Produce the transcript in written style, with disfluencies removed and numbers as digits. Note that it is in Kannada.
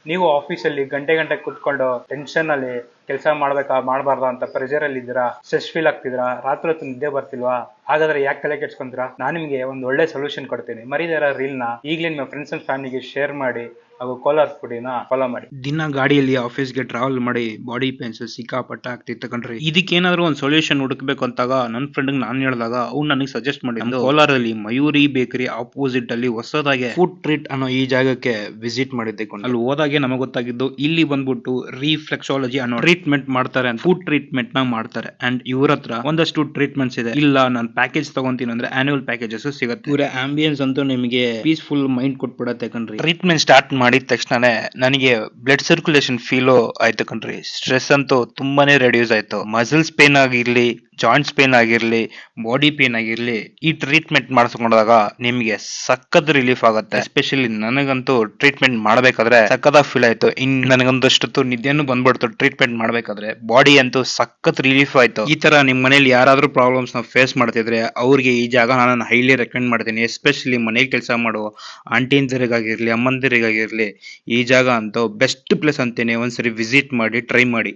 ನೀವು ಆಫೀಸಲ್ಲಿ ಗಂಟೆ ಗಂಟೆ ಕುತ್ಕೊಂಡು ಟೆನ್ಷನ್ ಅಲ್ಲಿ ಕೆಲಸ ಮಾಡಬಾರ್ದಾ ಅಂತ ಪ್ರೆಷರ್ ಅಲ್ಲಿ ಇದ್ದೀರಾ, ಸ್ಟ್ರೆಸ್ ಫೀಲ್ ಆಗ್ತಿದ್ರಾ, ರಾತ್ರಿ ಹೊತ್ತು ನಿದ್ದೆ ಬರ್ತಿಲ್ವಾ? ಹಾಗಾದ್ರೆ ಯಾಕೆ ತಲೆ ಕೆಡ್ಸ್ಕೊಂತೀರಾ? ನಾನು ನಿಮಗೆ ಒಂದು ಒಳ್ಳೆ ಸೊಲ್ಯೂಷನ್ ಕೊಡ್ತೀನಿ. ಮರಿದಿರ ರೀಲ್ ನ ಈಗಲೇ ನಿಮ್ಮ ಫ್ರೆಂಡ್ಸ್ ಅಂಡ್ ಫ್ಯಾಮಿಲಿಗೆ ಶೇರ್ ಮಾಡಿ ಹಾಗೂ ಕೋಲಾರ್ ಫುಡಿನ ಫಾಲೋ ಮಾಡಿ. ದಿನ ಗಾಡಿಯಲ್ಲಿ ಆಫೀಸ್ಗೆ ಟ್ರಾವೆಲ್ ಮಾಡಿ ಬಾಡಿ ಪೇನ್ಸ್ ಸಿಕ್ಕಾಪಟ್ಟ ಆಗ್ತಿತ್ತು ಕಣ್ರಿ. ಇದಕ್ಕೇನಾದ್ರೂ ಒಂದು ಸೊಲ್ಯೂಷನ್ ಹುಡುಕ್ಬೇಕು ಅಂತಾಗ ನನ್ನ ಫ್ರೆಂಡ್ ನಾನು ಹೇಳಿದಾಗ ಅವ್ನು ನನಗೆ ಸಜೆಸ್ಟ್ ಮಾಡಿದ್ದು ಕೋಲಾರಲ್ಲಿ ಮಯೂರಿ ಬೇಕರಿ ಆಪೋಸಿಟ್ ಅಲ್ಲಿ ಹೊಸದಾಗಿ ಫುಡ್ ಟ್ರೀಟ್ ಅನ್ನೋ ಈ ಜಾಗಕ್ಕೆ ವಿಸಿಟ್ ಮಾಡಿದ್ದೆ. ಅಲ್ಲಿ ಹೋದಾಗೆ ನಮಗೆ ಗೊತ್ತಾಗಿದ್ದು ಇಲ್ಲಿ ಬಂದ್ಬಿಟ್ಟು ರಿಫ್ಲೆಕ್ಸಾಲಜಿ ಅನ್ನೋ ಟ್ರೀಟ್ಮೆಂಟ್ ಮಾಡ್ತಾರೆ, ಫುಡ್ ಟ್ರೀಟ್ಮೆಂಟ್ ನ ಮಾಡ್ತಾರೆ. ಅಂಡ್ ಇವ್ರ ಹತ್ರ ಒಂದಷ್ಟು ಟ್ರೀಟ್ಮೆಂಟ್ಸ್ ಇದೆ. ಇಲ್ಲ ನಾನು ಪ್ಯಾಕೇಜ್ ತಗೊಂತೀನಿ ಅಂದ್ರೆ ಆನ್ಯುವಲ್ ಪ್ಯಾಕೇಜಸ್ ಸಿಗುತ್ತೆ. ಇವರ ಆಂಬಿಯನ್ಸ್ ಅಂತೂ ನಿಮಗೆ ಪೀಸ್ಫುಲ್ ಮೈಂಡ್ ಕೊಟ್ಬಿಡತ್ತೆ ಕಣ್ರಿ. ಟ್ರೀಟ್ಮೆಂಟ್ ಸ್ಟಾರ್ಟ್ ಮಾಡಿದ ತಕ್ಷಣನೇ ನನಗೆ ಬ್ಲಡ್ ಸರ್ಕ್ಯುಲೇಷನ್ ಫೀಲ್ ಆಯ್ತು ಕಣ್ರಿ. ಸ್ಟ್ರೆಸ್ ಅಂತೂ ತುಂಬಾನೇ ರೆಡ್ಯೂಸ್ ಆಯ್ತು. ಮಸಲ್ಸ್ ಪೇನ್ ಆಗಿರ್ಲಿ, ಜಾಯಿಂಟ್ಸ್ ಪೇನ್ ಆಗಿರ್ಲಿ, ಬಾಡಿ ಪೇನ್ ಆಗಿರ್ಲಿ, ಈ ಟ್ರೀಟ್ಮೆಂಟ್ ಮಾಡಿಸ್ಕೊಂಡಾಗ ನಿಮ್ಗೆ ಸಖತ್ ರಿಲೀಫ್ ಆಗುತ್ತೆ. ಎಸ್ಪೆಷಲಿ ನನಗಂತೂ ಟ್ರೀಟ್ಮೆಂಟ್ ಮಾಡ್ಬೇಕಾದ್ರೆ ಸಖತ್ ಫೀಲ್ ಆಯ್ತು. ನನಗೊಂದಷ್ಟು ನಿದ್ದೆನೂ ಬಂದ್ಬಿಡ್ತು ಟ್ರೀಟ್ಮೆಂಟ್ ಮಾಡ್ಬೇಕಾದ್ರೆ. ಬಾಡಿ ಅಂತೂ ಸಖತ್ ರಿಲೀಫ್ ಆಯ್ತು. ಈ ತರ ನಿಮ್ ಮನೇಲಿ ಯಾರಾದ್ರೂ ಪ್ರಾಬ್ಲಮ್ಸ್ ನ ಫೇಸ್ ಮಾಡ್ತಿದ್ರೆ ಅವ್ರಿಗೆ ಈ ಜಾಗ ನಾನು ಹೈಲಿ ರೆಕಮೆಂಡ್ ಮಾಡ್ತೀನಿ. ಎಸ್ಪೆಷಲಿ ಮನೇಲಿ ಕೆಲಸ ಮಾಡೋ ಆಂಟಿಂದಿರಿಗಾಗಿರ್ಲಿ, ಅಮ್ಮಂದಿರಿಗಾಗಿರ್ಲಿ, ಈ ಜಾಗ ಅಂತೂ ಬೆಸ್ಟ್ ಪ್ಲೇಸ್ ಅಂತೀನಿ. ಒಂದ್ಸರಿ ವಿಸಿಟ್ ಮಾಡಿ, ಟ್ರೈ ಮಾಡಿ.